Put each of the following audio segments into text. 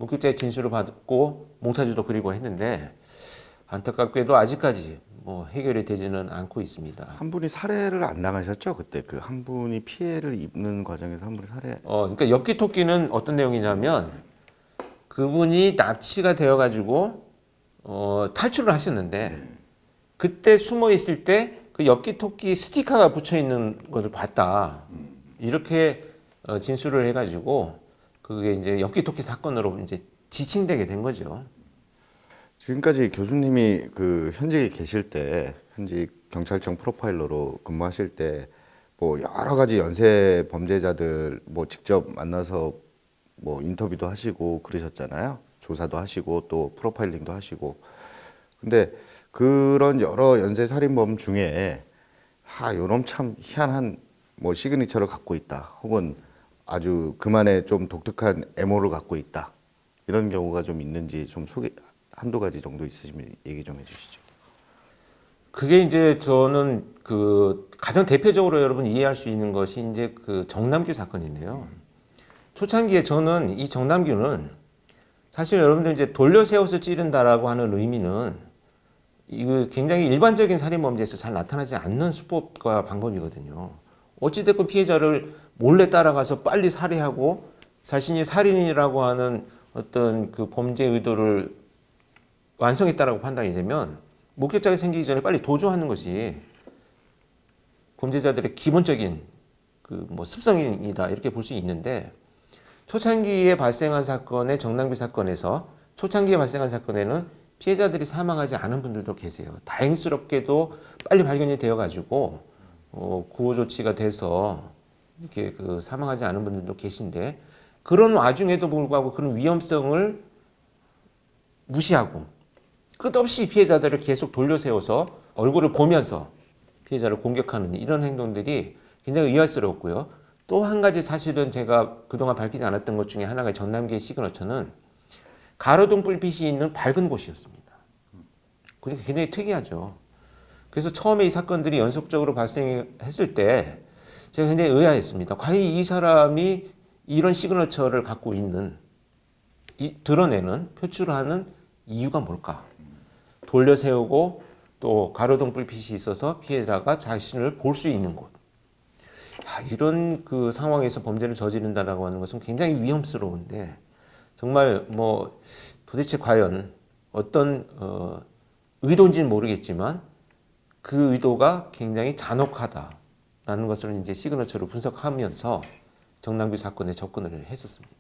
본격적인 진술을 받고 몽타주도 그리고 했는데 안타깝게도 아직까지 뭐 해결이 되지는 않고 있습니다. 한 분이 살해를 안 당하셨죠? 그때 그 한 분이 피해를 입는 과정에서 한 분이 살해. 그러니까 엽기 토끼는 어떤 내용이냐면 그분이 납치가 되어가지고 탈출을 하셨는데 그때 숨어 있을 때 그 엽기 토끼 스티커가 붙여 있는 것을 봤다. 이렇게 진술을 해가지고 그게 이제 엽기 토끼 사건으로 이제 지칭되게 된 거죠. 지금까지 교수님이 그 현직에 계실 때 현직 경찰청 프로파일러로 근무하실 때 뭐 여러 가지 연쇄 범죄자들 뭐 직접 만나서 뭐 인터뷰도 하시고 그러셨잖아요. 조사도 하시고 또 프로파일링도 하시고. 근데 그런 여러 연쇄 살인범 중에 요놈 참 희한한 뭐 시그니처를 갖고 있다. 혹은 아주 그만의 좀 독특한 애모를 갖고 있다. 이런 경우가 좀 있는지 좀 소개 한두 가지 정도 있으시면 얘기 좀 해주시죠. 그게 이제 저는 그 가장 대표적으로 여러분 이해할 수 있는 것이 이제 그 정남규 사건인데요. 초창기에 저는 이 정남규는 사실 여러분들 이제 돌려 세워서 찌른다라고 하는 의미는 이거 굉장히 일반적인 살인범죄에서 잘 나타나지 않는 수법과 방법이거든요. 어찌됐건 피해자를 몰래 따라가서 빨리 살해하고 자신이 살인이라고 하는 어떤 그 범죄 의도를 완성했다라고 판단이 되면 목격자가 생기기 전에 빨리 도주하는 것이 범죄자들의 기본적인 그 뭐 습성이다 이렇게 볼 수 있는데 초창기에 발생한 사건의 정남규 사건에서 초창기에 발생한 사건에는 피해자들이 사망하지 않은 분들도 계세요. 다행스럽게도 빨리 발견이 되어가지고 구호 조치가 돼서 이렇게 그 사망하지 않은 분들도 계신데 그런 와중에도 불구하고 그런 위험성을 무시하고 끝없이 피해자들을 계속 돌려 세워서 얼굴을 보면서 피해자를 공격하는 이런 행동들이 굉장히 의아스럽고요. 또 한 가지 사실은 제가 그동안 밝히지 않았던 것 중에 하나가 전남기의 시그너처는 가로등 불빛이 있는 밝은 곳이었습니다. 그러니까 굉장히 특이하죠. 그래서 처음에 이 사건들이 연속적으로 발생했을 때 제가 굉장히 의아했습니다. 과연 이 사람이 이런 시그너처를 갖고 있는, 드러내는, 표출하는 이유가 뭘까? 돌려 세우고 또 가로등 불빛이 있어서 피해자가 자신을 볼 수 있는 곳. 이런 그 상황에서 범죄를 저지른다라고 하는 것은 굉장히 위험스러운데 정말 뭐 도대체 과연 어떤 의도인지는 모르겠지만 그 의도가 굉장히 잔혹하다라는 것을 이제 시그너처로 분석하면서 정남규 사건에 접근을 했었습니다.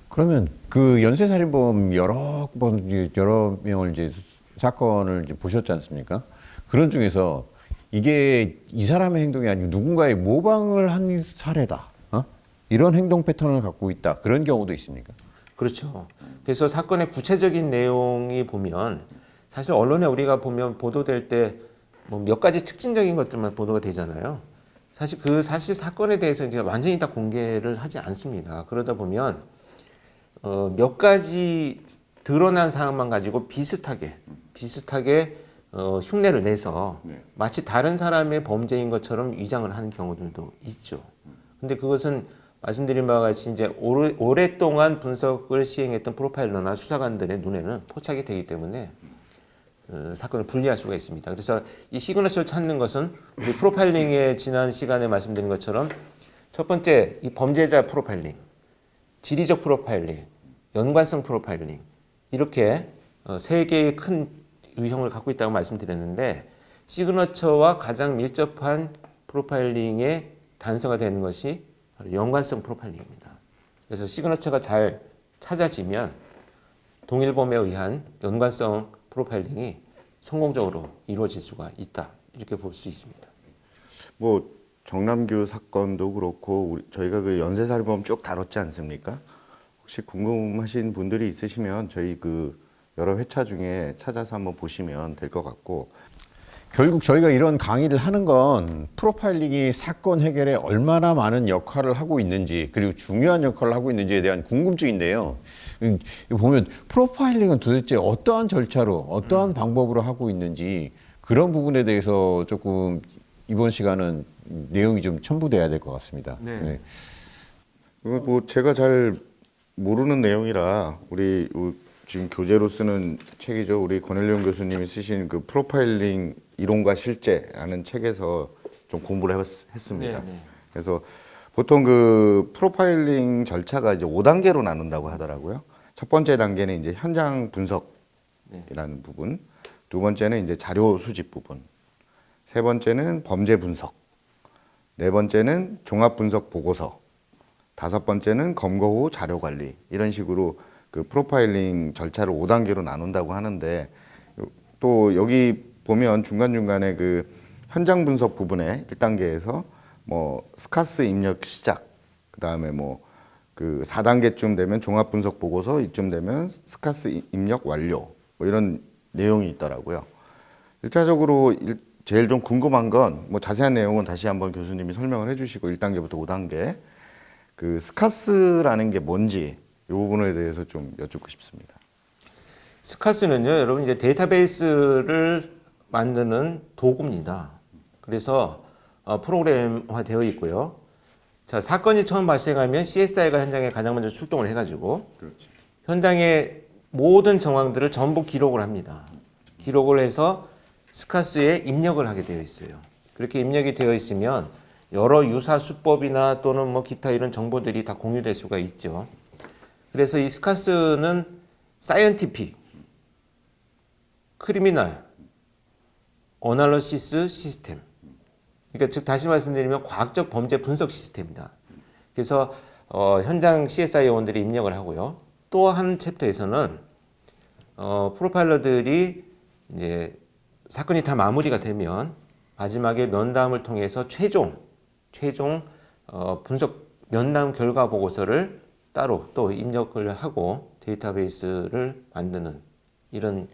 그러면 그 연쇄살인범 여러 명을 이제 사건을 이제 보셨지 않습니까? 그런 중에서 이게 이 사람의 행동이 아니고 누군가의 모방을 한 사례다. 이런 행동 패턴을 갖고 있다. 그런 경우도 있습니까? 그렇죠. 그래서 사건의 구체적인 내용이 보면 사실 언론에 우리가 보면 보도될 때 뭐 몇 가지 특징적인 것들만 보도가 되잖아요. 사실 사건에 대해서 이제 완전히 다 공개를 하지 않습니다. 그러다 보면 몇 가지 드러난 사항만 가지고 비슷하게 흉내를 내서 마치 다른 사람의 범죄인 것처럼 위장을 하는 경우들도 있죠. 근데 그것은 말씀드린 바와 같이 이제 오랫동안 분석을 시행했던 프로파일러나 수사관들의 눈에는 포착이 되기 때문에 사건을 분리할 수가 있습니다. 그래서 이 시그너처를 찾는 것은 우리 프로파일링의 지난 시간에 말씀드린 것처럼 첫 번째 이 범죄자 프로파일링, 지리적 프로파일링, 연관성 프로파일링 이렇게 세 개의 큰 유형을 갖고 있다고 말씀드렸는데 시그너처와 가장 밀접한 프로파일링의 단서가 되는 것이 바로 연관성 프로파일링입니다. 그래서 시그너처가 잘 찾아지면 동일범에 의한 연관성 프로파일링이 성공적으로 이루어질 수가 있다 이렇게 볼 수 있습니다. 뭐 정남규 사건도 그렇고 저희가 그 연쇄살인범 쭉 다뤘지 않습니까? 혹시 궁금하신 분들이 있으시면 저희 그 여러 회차 중에 찾아서 한번 보시면 될 것 같고 결국 저희가 이런 강의를 하는 건 프로파일링이 사건 해결에 얼마나 많은 역할을 하고 있는지 그리고 중요한 역할을 하고 있는지에 대한 궁금증인데요. 보면 프로파일링은 도대체 어떠한 절차로 어떠한 방법으로 하고 있는지 그런 부분에 대해서 조금 이번 시간은 내용이 좀 첨부돼야 될 것 같습니다. 네. 뭐 제가 잘 모르는 내용이라 우리 지금 교재로 쓰는 책이죠. 우리 권일용 교수님이 쓰신 그 프로파일링 이론과 실제라는 책에서 좀 공부를 했습니다. 네. 그래서 보통 그 프로파일링 절차가 이제 5단계로 나눈다고 하더라고요. 첫 번째 단계는 이제 현장 분석이라는 부분, 두 번째는 이제 자료 수집 부분, 세 번째는 범죄 분석, 네 번째는 종합 분석 보고서, 다섯 번째는 검거 후 자료 관리, 이런 식으로 그 프로파일링 절차를 5단계로 나눈다고 하는데, 또 여기 보면 중간중간에 그 현장 분석 부분에 1단계에서 뭐 스카스 입력 시작, 그다음에 뭐 그 4단계쯤 되면 종합 분석 보고서, 이쯤 되면 스카스 입력 완료, 뭐 이런 내용이 있더라고요. 일차적으로 제일 좀 궁금한 건, 뭐 자세한 내용은 다시 한번 교수님이 설명을 해주시고 1단계부터 5단계 그 스카스라는 게 뭔지 이 부분에 대해서 좀 여쭙고 싶습니다. 스카스는요, 여러분 이제 데이터베이스를 만드는 도구입니다. 그래서 프로그램화 되어 있고요. 자, 사건이 처음 발생하면 CSI가 현장에 가장 먼저 출동을 해가지고 현장의 모든 정황들을 전부 기록을 합니다. 기록을 해서 스카스에 입력을 하게 되어 있어요. 그렇게 입력이 되어 있으면 여러 유사 수법이나 또는 뭐 기타 이런 정보들이 다 공유될 수가 있죠. 그래서 이 스카스는 사이언티픽, 크리미널, 어널리시스 시스템. 그러니까 즉 다시 말씀드리면 과학적 범죄 분석 시스템입니다. 그래서 현장 CSI 요원들이 입력을 하고요. 또 한 챕터에서는 프로파일러들이 이제 사건이 다 마무리가 되면 마지막에 면담을 통해서 최종 분석 면담 결과 보고서를 따로 또 입력을 하고 데이터베이스를 만드는 이런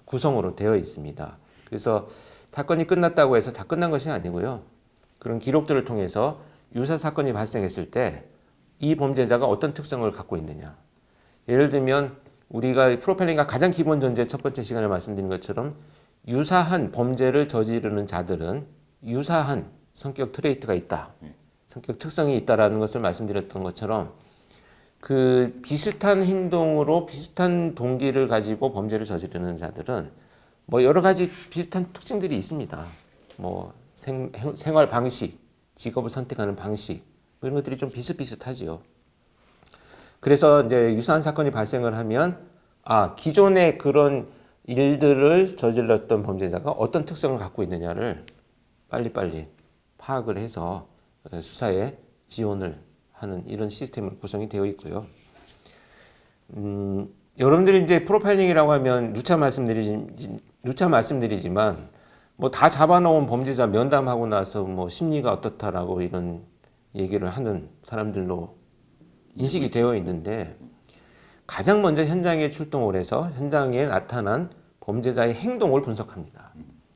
구성으로 되어 있습니다. 그래서 사건이 끝났다고 해서 다 끝난 것이 아니고요. 그런 기록들을 통해서 유사 사건이 발생했을 때 이 범죄자가 어떤 특성을 갖고 있느냐. 예를 들면 우리가 프로파일링과 가장 기본 전제 첫 번째 시간에 말씀드린 것처럼 유사한 범죄를 저지르는 자들은 유사한 성격 트레이트가 있다. 성격 특성이 있다라는 것을 말씀드렸던 것처럼 그 비슷한 행동으로 비슷한 동기를 가지고 범죄를 저지르는 자들은 뭐 여러 가지 비슷한 특징들이 있습니다. 뭐 생활 방식, 직업을 선택하는 방식 뭐 이런 것들이 좀 비슷비슷하지요. 그래서 이제 유사한 사건이 발생을 하면 기존의 그런 일들을 저질렀던 범죄자가 어떤 특성을 갖고 있느냐를 빨리빨리 파악을 해서 수사에 지원을 하는 이런 시스템으로 구성이 되어 있고요. 여러분들이 이제 프로파일링이라고 하면 누차 말씀드리지만 뭐 다 잡아놓은 범죄자 면담하고 나서 뭐 심리가 어떻다라고 이런 얘기를 하는 사람들로 인식이 되어 있는데 가장 먼저 현장에 출동을 해서 현장에 나타난 범죄자의 행동을 분석합니다.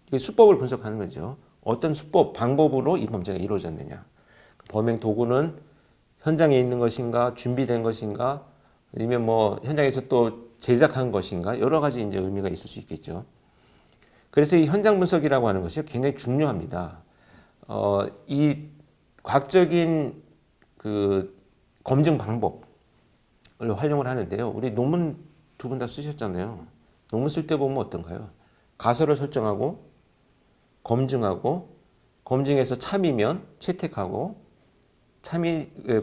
이게 수법을 분석하는 거죠. 어떤 수법, 방법으로 이 범죄가 이루어졌느냐. 범행 도구는 현장에 있는 것인가, 준비된 것인가, 아니면 뭐 현장에서 또 제작한 것인가, 여러 가지 이제 의미가 있을 수 있겠죠. 그래서 이 현장 분석이라고 하는 것이 굉장히 중요합니다. 이 과학적인 그 검증 방법을 활용을 하는데요. 우리 논문 두 분 다 쓰셨잖아요. 논문 쓸 때 보면 어떤가요? 가설을 설정하고 검증하고 검증해서 참이면 채택하고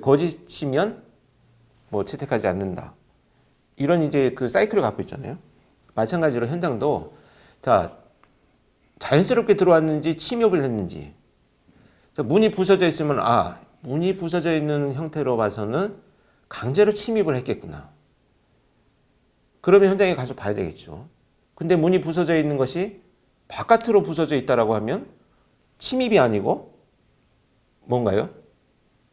거짓이면 뭐 채택하지 않는다. 이런 이제 그 사이클을 갖고 있잖아요. 마찬가지로 현장도 자연스럽게 들어왔는지 침입을 했는지 문이 부서져 있으면 문이 부서져 있는 형태로 봐서는 강제로 침입을 했겠구나. 그러면 현장에 가서 봐야 되겠죠. 근데 문이 부서져 있는 것이 바깥으로 부서져 있다라고 하면 침입이 아니고 뭔가요?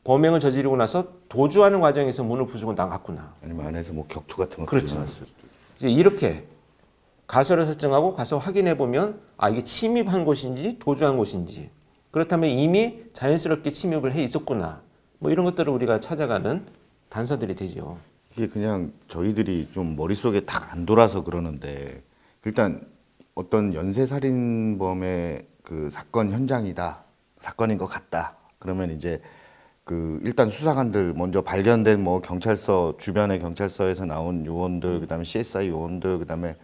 범행을 저지르고 나서 도주하는 과정에서 문을 부수고 나갔구나. 아니면 안에서 뭐 격투 같은 거 그렇죠. 일어났을 수도 있고. 이제 이렇게 가설을 설정하고 가서 확인해 보면 이게 침입한 곳인지 도주한 곳인지, 그렇다면 이미 자연스럽게 침입을 해 있었구나. 뭐 이런 것들을 우리가 찾아가는 단서들이 되죠. 이게 그냥 저희들이 좀 머릿속에 딱 안 돌아서 그러는데, 일단 어떤 연쇄살인범의 그 사건 현장이다, 사건인 것 같다, 그러면 이제 그 일단 수사관들 먼저 발견된 뭐 경찰서 주변의 경찰서에서 나온 요원들, 그다음에 CSI 요원들, 그다음에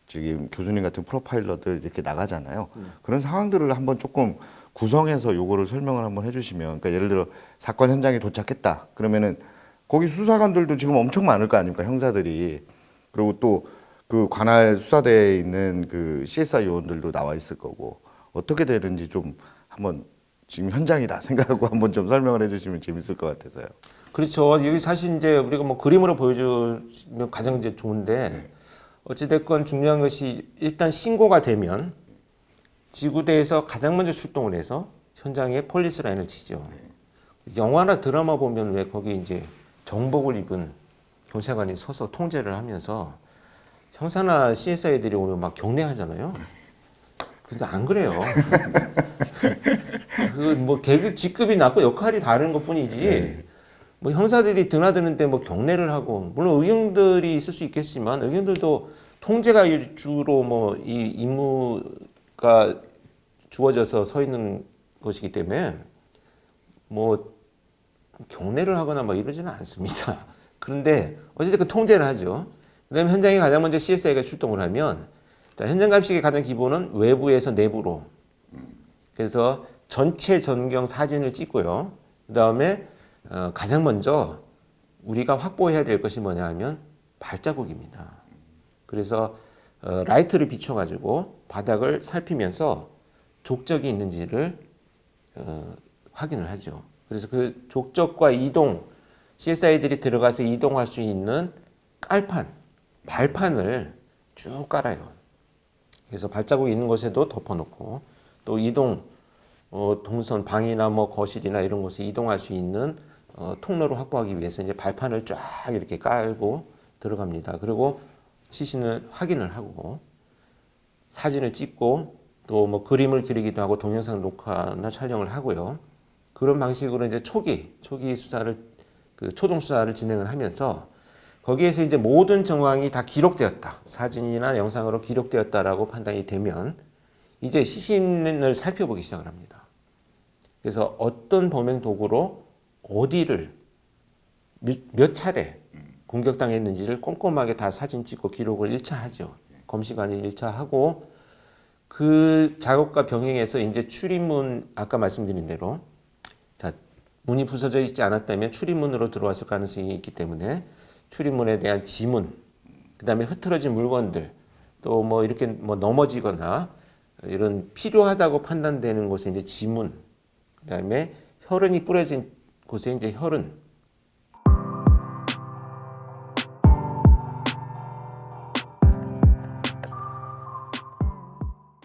지금 교수님 같은 프로파일러들 이렇게 나가잖아요. 그런 상황들을 한번 조금 구성해서 요거를 설명을 한번 해주시면, 그러니까 예를 들어 사건 현장에 도착했다. 그러면은 거기 수사관들도 지금 엄청 많을 거 아닙니까, 형사들이. 그리고 또 그 관할 수사대에 있는 그 CSI 요원들도 나와 있을 거고, 어떻게 되는지 좀 한번 지금 현장이다 생각하고 한번 좀 설명을 해주시면 재밌을 것 같아서요. 그렇죠. 여기 사실 이제 우리가 뭐 그림으로 보여주면 가장 이제 좋은데 어찌됐건 중요한 것이 일단 신고가 되면 지구대에서 가장 먼저 출동을 해서 현장에 폴리스 라인을 치죠. 영화나 드라마 보면 왜 거기 이제 정복을 입은 경찰관이 서서 통제를 하면서 형사나 CSI들이 오면 막 경례하잖아요. 근데 안 그래요. 그 뭐 계급 직급이 낮고 역할이 다른 것뿐이지. 뭐 형사들이 드나드는데 뭐 경례를 하고 물론 의경들이 있을 수 있겠지만 의경들도 통제가 주로 뭐 이 임무가 주어져서 서 있는 것이기 때문에 뭐 경례를 하거나 뭐 이러지는 않습니다. 그런데 어쨌든 통제를 하죠. 그다음에 현장에 가장 먼저 CSI가 출동을 하면 자, 현장 감식의 가장 기본은 외부에서 내부로. 그래서 전체 전경 사진을 찍고요. 그다음에 가장 먼저 우리가 확보해야 될 것이 뭐냐 하면 발자국입니다. 그래서 라이트를 비춰가지고 바닥을 살피면서 족적이 있는지를 확인을 하죠. 그래서 그 족적과 이동, CSI들이 들어가서 이동할 수 있는 깔판, 발판을 쭉 깔아요. 그래서 발자국이 있는 곳에도 덮어놓고 또 이동, 동선, 방이나 뭐 거실이나 이런 곳에 이동할 수 있는 통로를 확보하기 위해서 이제 발판을 쫙 이렇게 깔고 들어갑니다. 그리고 시신을 확인을 하고 사진을 찍고 또 뭐 그림을 그리기도 하고 동영상 녹화나 촬영을 하고요. 그런 방식으로 이제 초기 수사를 그 초동 수사를 진행을 하면서 거기에서 이제 모든 정황이 다 기록되었다. 사진이나 영상으로 기록되었다라고 판단이 되면 이제 시신을 살펴보기 시작을 합니다. 그래서 어떤 범행 도구로 어디를 몇 차례 공격당했는지를 꼼꼼하게 다 사진 찍고 기록을 1차 하죠. 검시관이 1차 하고 그 작업과 병행해서 이제 출입문 아까 말씀드린 대로 자 문이 부서져 있지 않았다면 출입문으로 들어왔을 가능성이 있기 때문에 출입문에 대한 지문, 그다음에 흐트러진 물건들, 또 뭐 이렇게 뭐 넘어지거나 이런 필요하다고 판단되는 곳에 이제 지문, 그다음에 혈흔이 뿌려진 곳에 이제 혈흔,